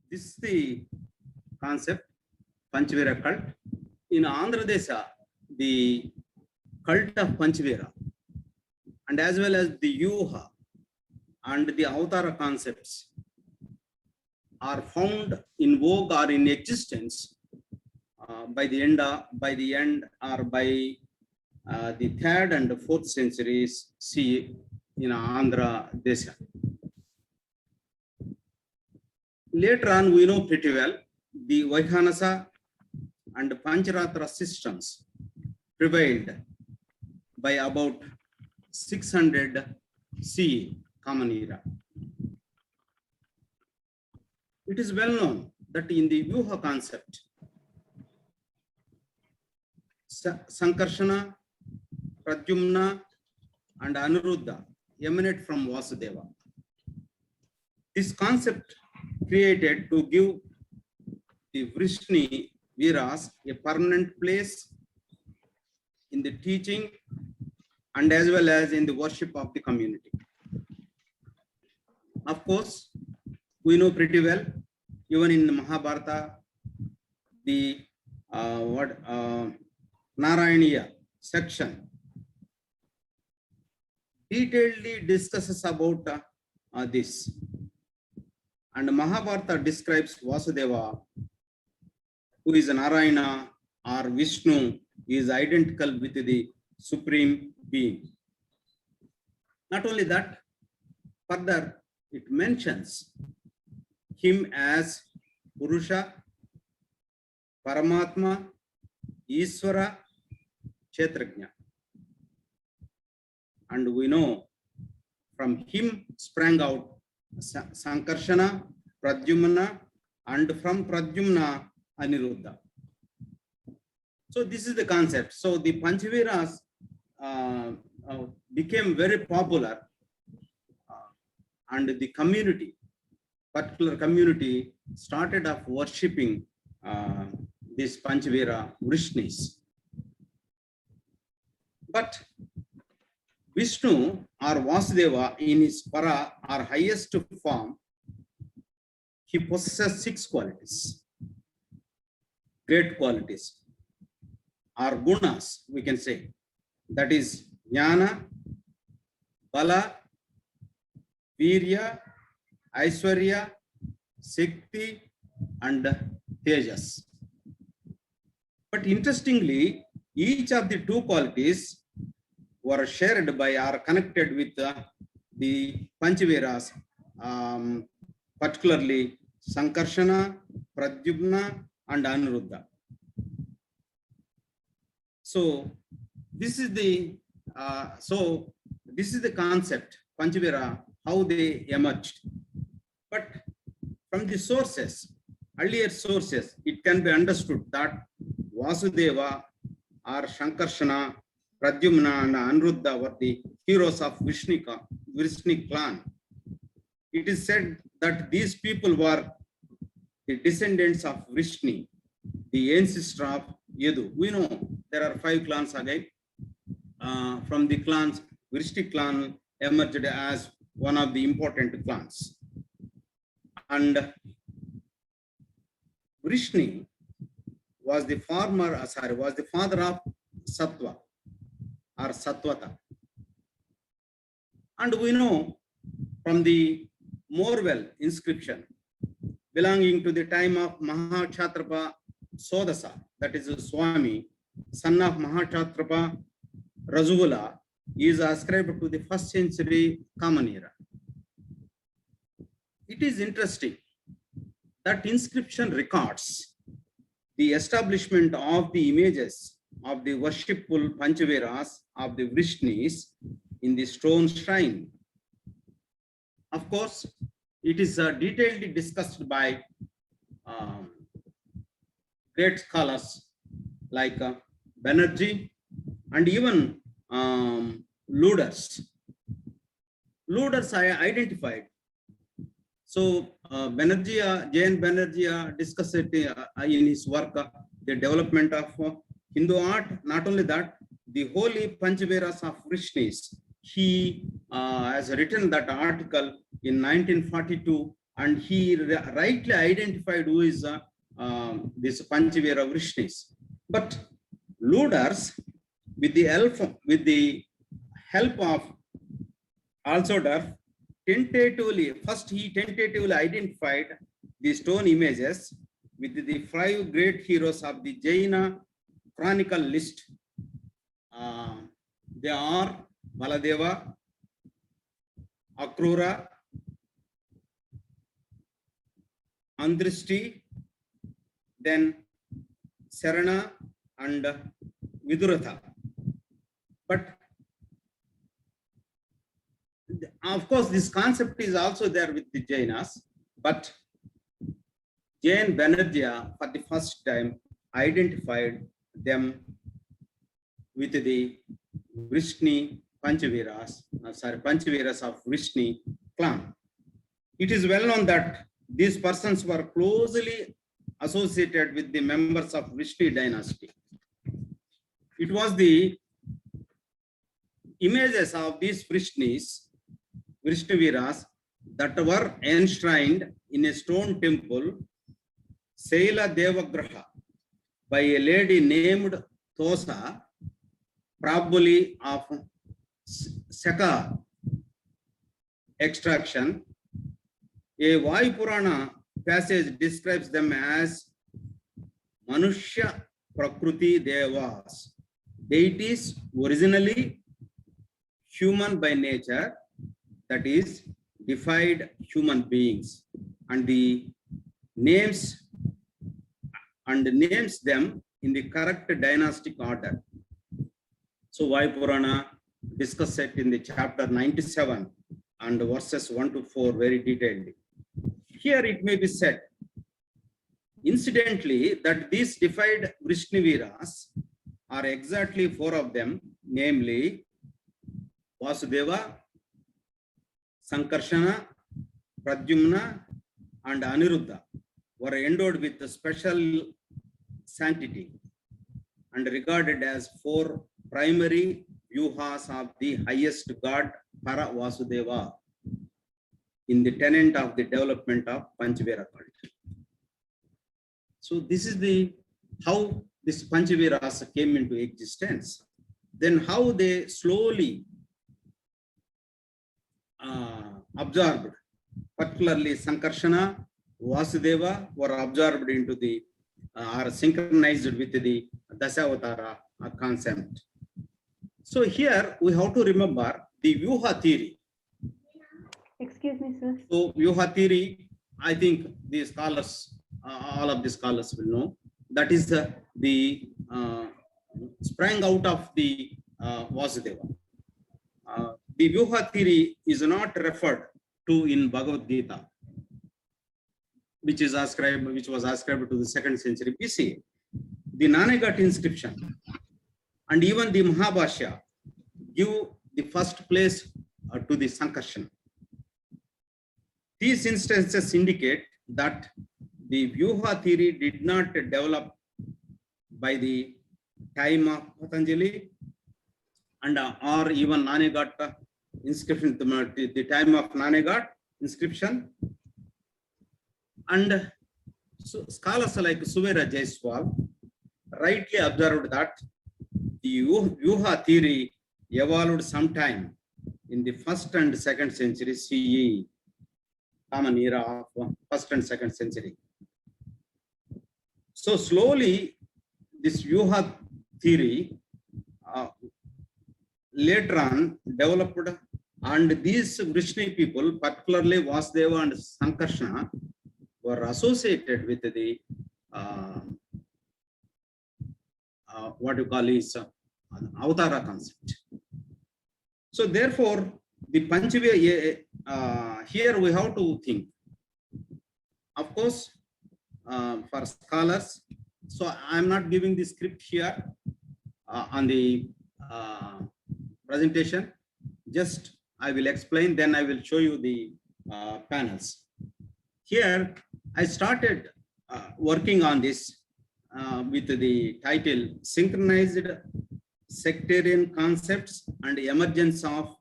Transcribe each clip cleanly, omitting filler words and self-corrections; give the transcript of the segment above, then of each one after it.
this is the concept, Pancavira cult. In Andhradesa, the cult of Pancavira and as well as the Yuha and the Avatara concepts are found in vogue or in existence by the end or by the 3rd and 4th centuries CE in Andhradesa. Later on, we know pretty well the Vaikhanasa and Pancharatra systems prevailed by about 600 CE, Common Era. It is well known that in the Vyuha concept, Sankarshana, Pradyumna, and Anuruddha emanate from Vasudeva. This concept created to give the Vrishni Viras a permanent place in the teaching and as well as in the worship of the community. Of course, we know pretty well, even in the Mahabharata, the Narayaniya section detailedly discusses about this. And Mahabharata describes Vasudeva, who is Narayana or Vishnu, is identical with the Supreme Being. Not only that, further it mentions him as Purusha, Paramatma, Ishvara, Kshetrajna. And we know from him sprang out Sankarshana, Pradyumna, and from Pradyumna, Aniruddha. So this is the concept. So the Panchaviras became very popular, and the community, particular community, started off worshipping this Panchavira Vrishnis. But Vishnu or Vasudeva in his para or highest form, he possesses 6 qualities, great qualities, or gunas, we can say. That is Jnana, Bala, Virya, Aishwarya, Shakti, and Tejas. But interestingly, each of the 2 qualities were shared by or connected with the Panchaviras, particularly Sankarshana, Pradyumna, and Anuruddha. So this is the concept, Panchavira, how they emerged. But from the sources, earlier sources, it can be understood that Vasudeva or Sankarshana, Pradyumna, and Anuruddha were the heroes of Vrishni clan. It is said that these people were the descendants of Vrishni, the ancestor of Yadu. We know there are 5 clans again. From the clans, Vrishni clan emerged as one of the important clans. And Vrishni was the father of Sattva or Sattvata. And we know from the Morvel inscription belonging to the time of Mahakshatrapa Sodasa, that is Swami, son of Mahakshatrapa Razugula, is ascribed to the 1st century Common Era. It is interesting that inscription records the establishment of the images of the worshipful Panchaviras of the Vrishnis in the stone shrine. Of course, it is detailedly discussed by great scholars like Banerjee and even Luders. Luders I identified. So Banerjee, Jain Banerjee discussed it in his work, the development of Hindu art. Not only that, the holy Panchaviras of Vrishnis, he has written that article in 1942 and he rightly identified who is this Pancavira Vrishnis. But Luders, with the help of Alsodorf, he tentatively identified the stone images with the 5 great heroes of the Jaina chronicle list. They are Baladeva, Akrura, Andrishti, then Sarana and Viduratha. But of course, this concept is also there with the Jainas, but Jain Banerjee for the first time identified them with the Vrishni Panchaviras, Panchaviras of Vrishni clan. It is well known that these persons were closely associated with the members of Vrishni dynasty. It was the images of these Vrishnaviras that were enshrined in a stone temple, Saila Devagraha, by a lady named Tosa, probably of Saka extraction. A Vayu Purana passage describes them as Manushya Prakruti Devas, deities originally human by nature, that is, defied human beings, and the names them in the correct dynastic order. So Vayu Purana discuss it in the chapter 97 and verses 1 to 4 very detailed. Here it may be said, incidentally, that these defied Vrishnaviras are exactly 4 of them, namely Vasudeva, Sankarshana, Pradyumna, and Aniruddha, were endowed with a special sanctity and regarded as 4 primary vyuhas of the highest god Para Vasudeva in the tenet of the development of Panchavira cult. So this is how this Panchaviras came into existence. Then how they slowly absorbed, particularly Sankarshana, Vasudeva were absorbed into the are synchronized with the Dasavatara concept. So here we have to remember the Vyuha theory. Excuse me, sir. So Vyuha theory, I think the scholars, all of the scholars will know, that is the sprang out of the Vasudeva. The Vyuha theory is not referred to in Bhagavad Gita, which was ascribed to the 2nd century BC. The Nanegat inscription and even the Mahabhashya give the first place to the Sankarshan. These instances indicate that the Vyuha theory did not develop by the time of Patanjali and or even Nanegat inscription, the time of Nanegat inscription. And so scholars like Suvera Jaiswal rightly observed that the Vyuha theory evolved sometime in the 1st and 2nd century CE, common era of 1st and 2nd century. So slowly this Vyuha theory later on developed, and these Vrishni people, particularly Vasudeva and Sankarshana, were associated with the what you call is Avatara concept. So therefore, the Panchavira, here we have to think. Of course, for scholars, so I am not giving the script here on the presentation. Just I will explain, then I will show you the panels. Here, I started working on this with the title Synchronized Sectarian Concepts and Emergence of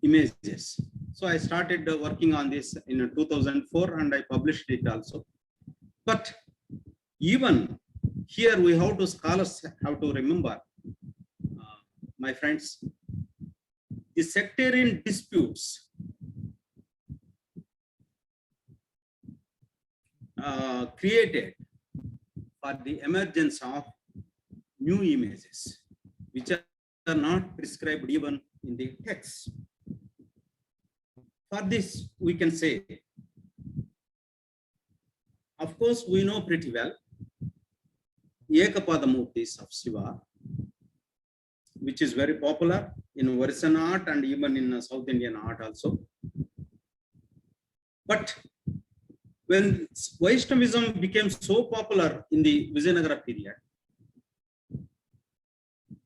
Images. So I started working on this in 2004 and I published it also. But even here we have to, scholars have to remember, my friends, the sectarian disputes created for the emergence of new images, which are not prescribed even in the text. For this, we can say, of course, we know pretty well Ekapada Murtis of Shiva, which is very popular in Western art and even in South Indian art also. But when Vaishnavism became so popular in the Vijayanagara period,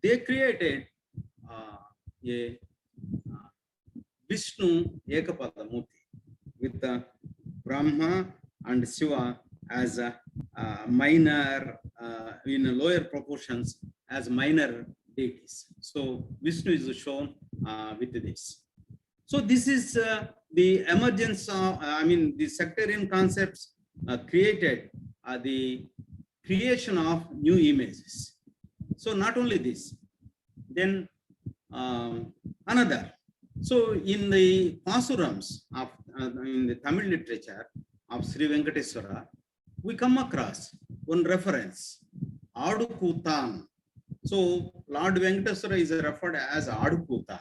they created a Vishnu Ekapada Murti with Brahma and Shiva as a minor, in lower proportions as minor deities. So Vishnu is shown with this. So this is the emergence of, the sectarian concepts created the creation of new images. So not only this, then another. So in the Pasurams of in the Tamil literature of Sri Venkateswara, we come across one reference, Adukutan. So Lord Venkateswara is referred as Adukutan.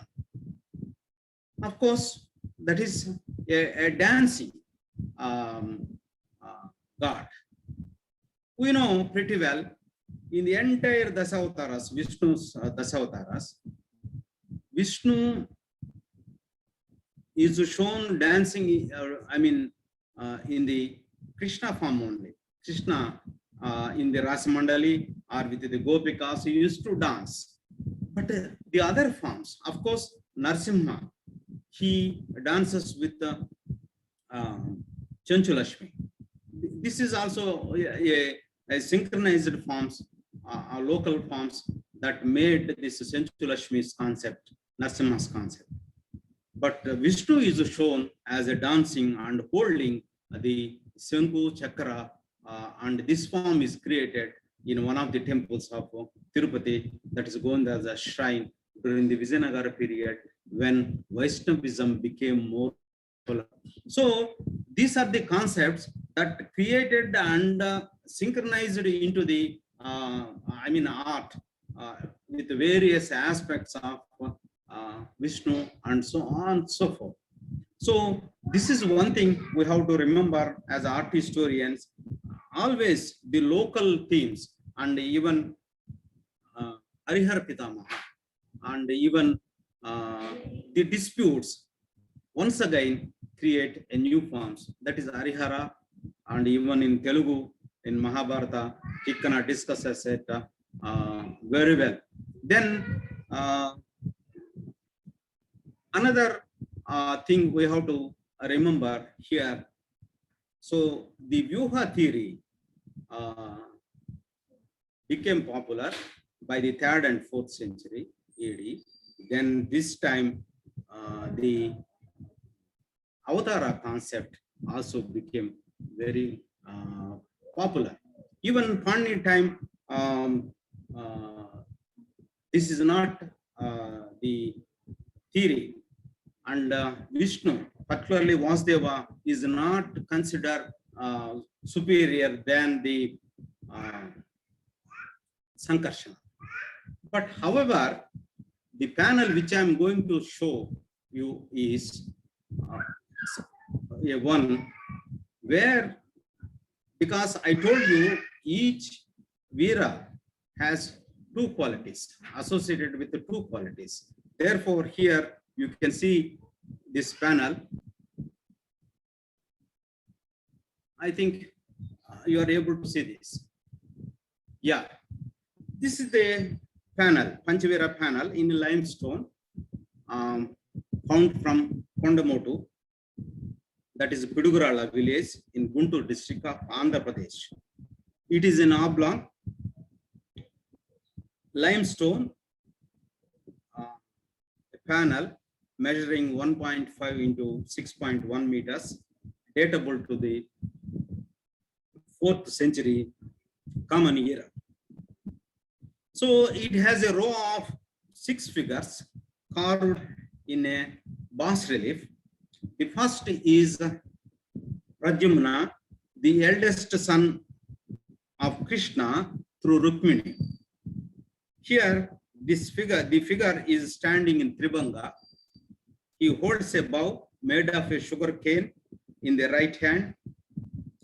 Of course, that is a dancing god. We know pretty well in the entire Dasavataras, Vishnu's Dasavataras, Vishnu is shown dancing, in the Krishna form only. Krishna in the Rasamandali or with the Gopikas, he used to dance. But the other forms, of course, Narsimha, he dances with the Chanchulashmi. This is also a synchronized forms, local forms that made this Chanchulashmi's concept, Narsimha's concept. But Vishnu is shown as a dancing and holding the Shanku Chakra, and this form is created in one of the temples of Tirupati, that is going as a shrine during the Vijayanagara period when Vaishnavism became more popular. So these are the concepts that created and synchronized into the art with various aspects of Vishnu and so on and so forth. So this is one thing we have to remember as art historians, always the local themes and even Harihar Pitamaha and even the disputes once again create a new forms, that is Harihara, and even in Telugu, in Mahabharata, Tikkana discusses it very well. Then another thing we have to remember here. So the Vyuha theory became popular by the 3rd and 4th century AD. Then this time the Avatara concept also became very popular. Even Pandit time, this is not the theory, and Vishnu, particularly Vasudeva, is not considered superior than the Sankarsana. But however, the panel which I am going to show you is a one where, because I told you each Veera has two qualities, associated with the two qualities. Therefore, here you can see this panel. I think you are able to see this. Yeah, this is the panel, Pancavira panel in limestone, found from Kondamotu, that is Pidugurala village in Guntur district of Andhra Pradesh. It is an oblong limestone panel measuring 1.5 into 6.1 meters, datable to the 4th century Common Era. So it has a row of 6 figures carved in a bas relief. The first is Pradyumna, the eldest son of Krishna through Rukmini. Here, the figure is standing in Tribanga. He holds a bow made of a sugar cane in the right hand,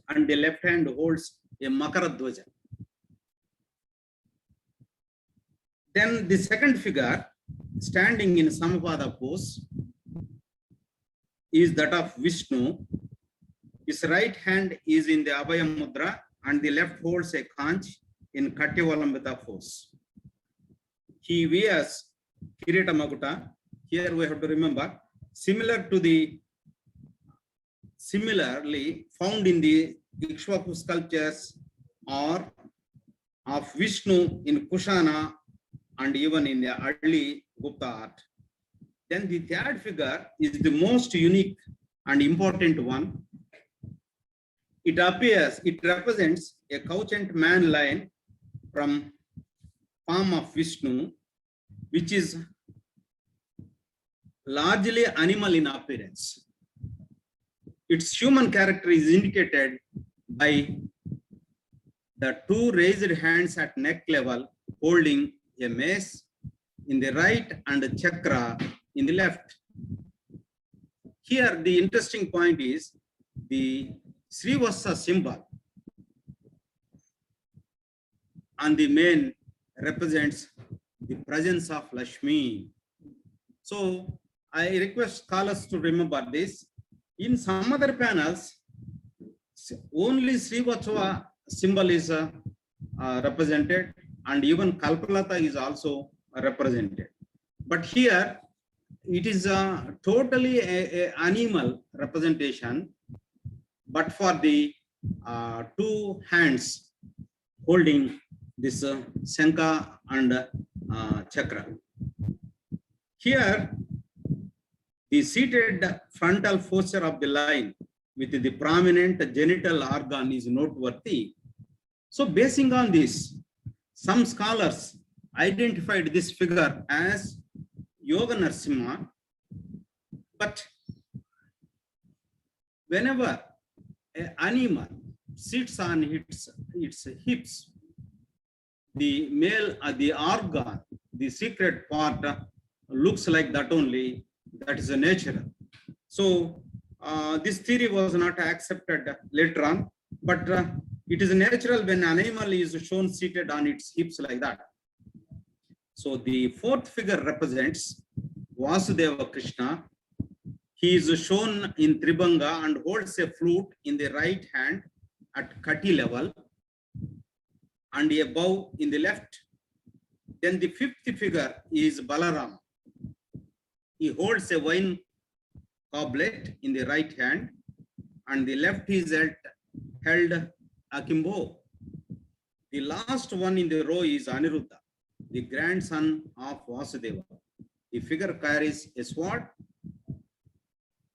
and the left hand holds a Makaradhwaja. Then the second figure, standing in Samapada pose, is that of Vishnu. His right hand is in the Abhaya Mudra, and the left holds a conch in Katyavalambita pose. He wears Kirita Makuta. Here we have to remember, similarly found in the Ikshvaku sculptures or of Vishnu in Kushana and even in the early Gupta art. Then the third figure is the most unique and important one. It represents a couchant man lion from palm of Vishnu, which is largely animal in appearance. Its human character is indicated by the 2 raised hands at neck level holding a mace in the right and a chakra in the left. Here, the interesting point is the Srivasa symbol on the mane represents the presence of Lakshmi. So I request scholars to remember this. In some other panels, only Srivasa symbol is represented, and even Kalpalata is also represented. But here, it is totally a animal representation, but for the 2 hands holding this Shankha and Chakra. Here, the seated frontal posture of the lion with the prominent genital organ is noteworthy. So basing on this, some scholars identified this figure as Yoga Narasimha, but whenever an animal sits on its hips, the male, the organ, the secret part looks like that only. That is a natural. So this theory was not accepted later on, but it is natural when an animal is shown seated on its hips like that. So the 4th figure represents Vasudeva Krishna. He is shown in Tribanga and holds a flute in the right hand at Kati level and a bow in the left. Then the 5th figure is Balaram. He holds a wine goblet in the right hand, and the left is held akimbo. The last one in the row is Aniruddha, the grandson of Vasudeva. The figure carries a sword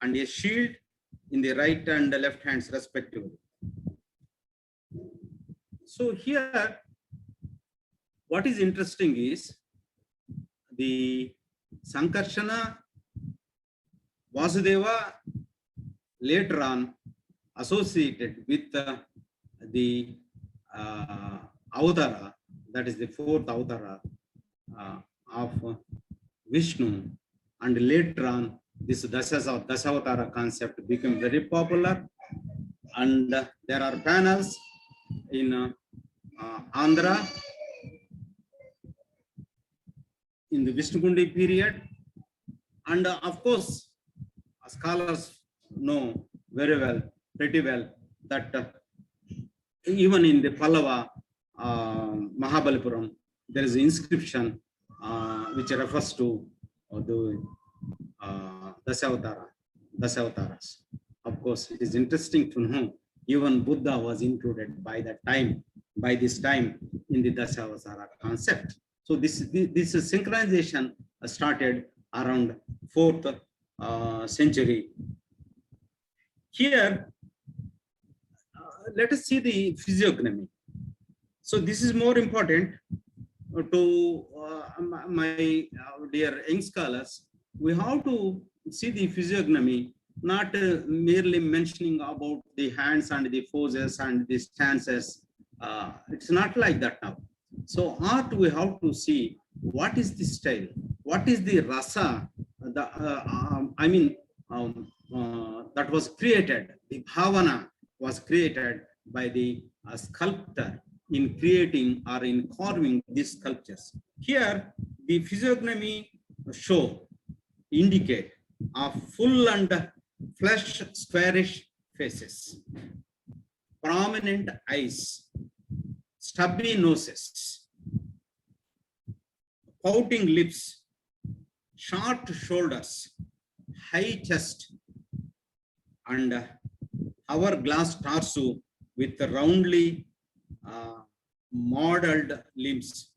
and a shield in the right and the left hands respectively. So here, what is interesting is the Sankarshana, Vasudeva later on associated with the Avatara, that is the 4th Avatara of Vishnu, and later on this Dasavatara concept became very popular, and there are panels in Andhra in the Vishnukundi period, and of course scholars know very well, pretty well, that even in the Pallava Mahabalipuram there is an inscription which refers to the Dasavataras. Of course, it is interesting to know even Buddha was included by this time in the Dasavatara concept. So this synchronization started around 4th century. Here, let us see the physiognomy. So this is more important to my dear young scholars. We have to see the physiognomy, not merely mentioning about the hands and the poses and the stances. It's not like that now. So art, we have to see what is the style, what is the rasa, that was created, the bhavana was created by the sculptor in creating or in carving these sculptures. Here, the physiognomy show, indicate a full and flesh squarish faces, prominent eyes, stubby noses, pouting lips, short shoulders, high chest, and hourglass torso with roundly modeled limbs.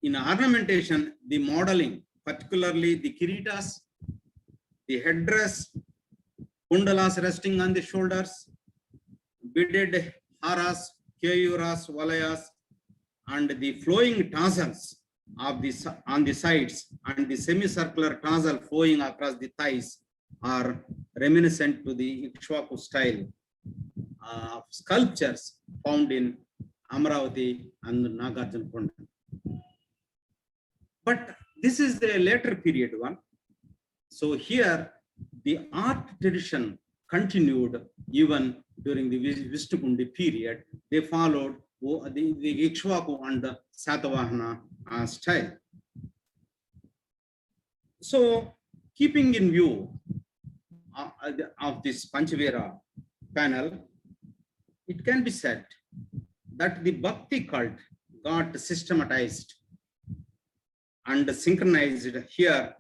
In ornamentation, the modeling, particularly the kiritas, the headdress, kundalas resting on the shoulders, beaded haras, keyuras, valayas, and the flowing tassels of on the sides and the semicircular tassel flowing across the thighs are reminiscent to the Ikshwaku style sculptures found in Amravati and Nagarjunakonda. But this is the later period one. So here the art tradition continued even during the Vishnukundi period. They followed the Ikshwaku and the Satavahana style. So keeping in view of this Pancavira panel, it can be said that the Bhakti cult got systematized and synchronized here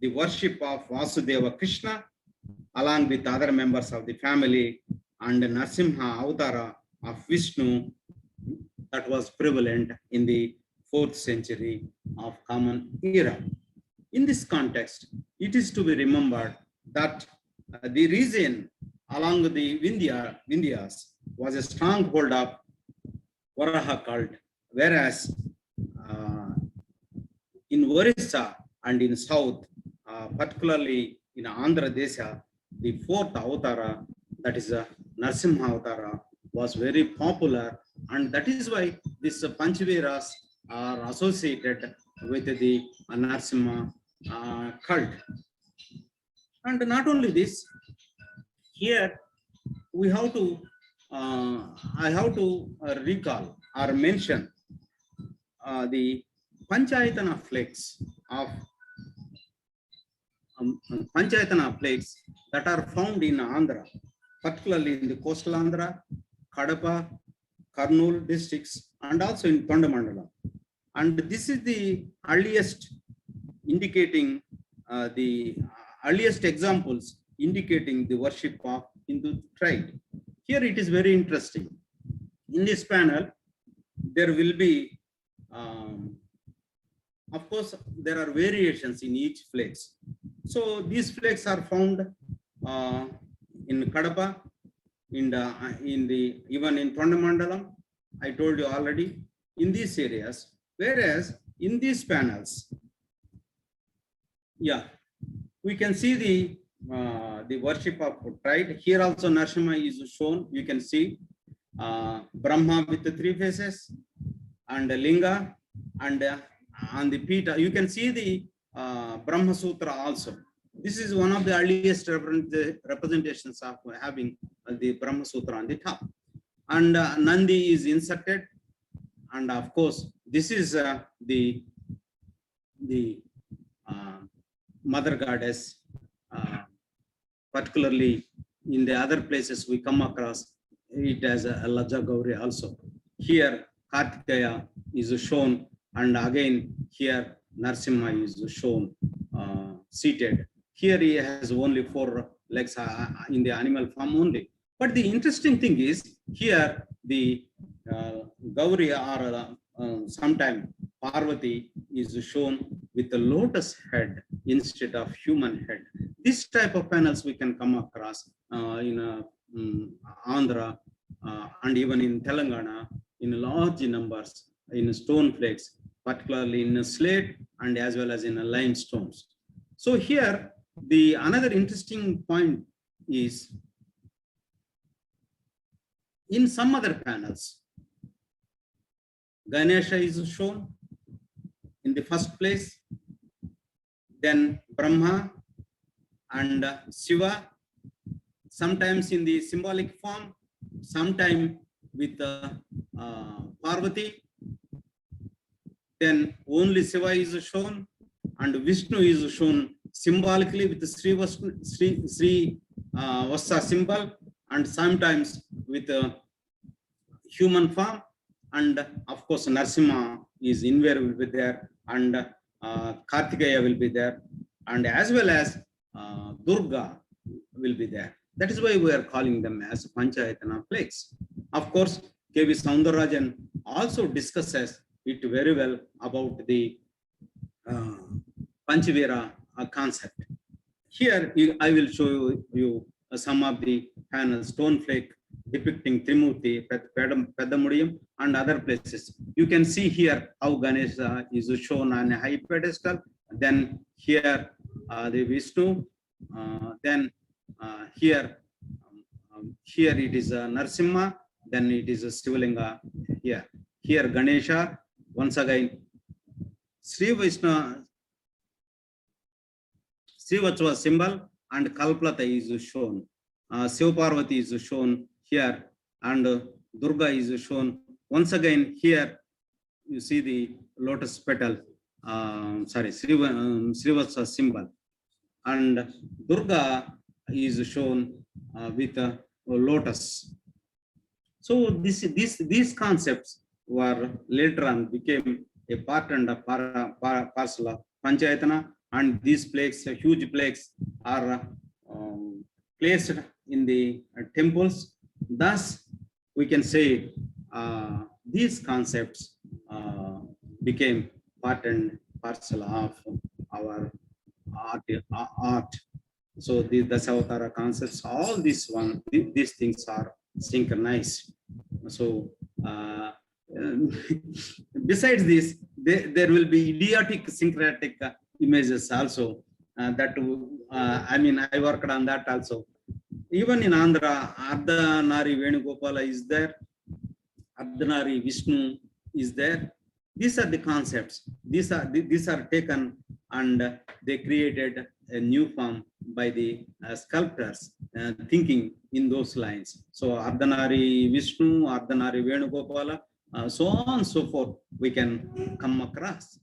the worship of Vasudeva Krishna along with other members of the family and Narasimha Avtara of Vishnu that was prevalent in the 4th century of Common Era. In this context, it is to be remembered that the region along the Vindhyas was a stronghold of Varaha cult, whereas in Orissa and in South, particularly in Andhradesa, the 4th Avatara, that is Narasimha Avatara, was very popular, and that is why these Panchaviras are associated with the Narasimha cult. And not only this, here we have to, I have to recall or mention the Panchayatana flakes of Panchayatana plates that are found in Andhra, particularly in the coastal Andhra, Kadapa, Kurnool districts, and also in Tondamandalam. And this is the earliest indicating the earliest examples indicating the worship of Hindu tribe. Here it is very interesting. In this panel, there will be, of course, there are variations in each flakes. So these flakes are found in Kadapa, in the even in Tondamandalam. I told you already in these areas. Whereas in these panels, yeah, we can see the worship of tribe. Here also Narasimha is shown. You can see Brahma with the 3 faces and Linga, and on the Pita you can see the Brahma Sutra also. This is one of the earliest representations of having the Brahma Sutra on the top. And Nandi is inserted, and of course this is the mother goddess. Particularly in the other places we come across it as a Laja Gauri also. Here Kartikeya is shown, and again here Narasimha is shown seated. Here he has only 4 legs in the animal form only. But the interesting thing is here the Gauri are sometimes Parvati is shown with a lotus head instead of human head. This type of panels we can come across in Andhra and even in Telangana in large numbers in stone flakes, particularly in slate and as well as in limestones. So here, the another interesting point is in some other panels, Ganesha is shown in the first place, then Brahma and Shiva, sometimes in the symbolic form, sometimes with Parvati, then only Shiva is shown and Vishnu is shown symbolically with the Sri Vassa symbol and sometimes with a human form, and of course Narasimha is invariably there, and Kartikeya will be there, and as well as Durga will be there. That is why we are calling them as Panchayatana plagues. Of course, K.V. Soundarajan also discusses it very well about the Pancavira concept. Here I will show you some of the panels, stone flake depicting Trimurti, Pedamudiyam and other places. You can see here how Ganesha is shown on a high pedestal. Then here the Vishnu, then here it is Narasimha, then it is a Sivalinga here. Here Ganesha, once again, Sri Vishnu, Srivatsva symbol and Kalplata is shown. Shiva Parvati is shown here and Durga is shown. Once again here you see the lotus petal, Srivatsa symbol, and Durga is shown with a lotus. So these concepts were later on became a part and a parcel of Panchayatana, and these plaques, huge plaques, are placed in the temples. Thus, we can say these concepts became part and parcel of our art. So the Dasavatara concepts, all these things are synchronized. So besides this, there will be idiotic syncretic images also. That I mean, I worked on that also. Even in Andhra, Ardhanari Venugopala is there, Ardhanari Vishnu is there. These are the concepts. These are taken and they created a new form by the sculptors thinking in those lines. So Ardhanari Vishnu, Ardhanari Venugopala, so on and so forth, we can come across.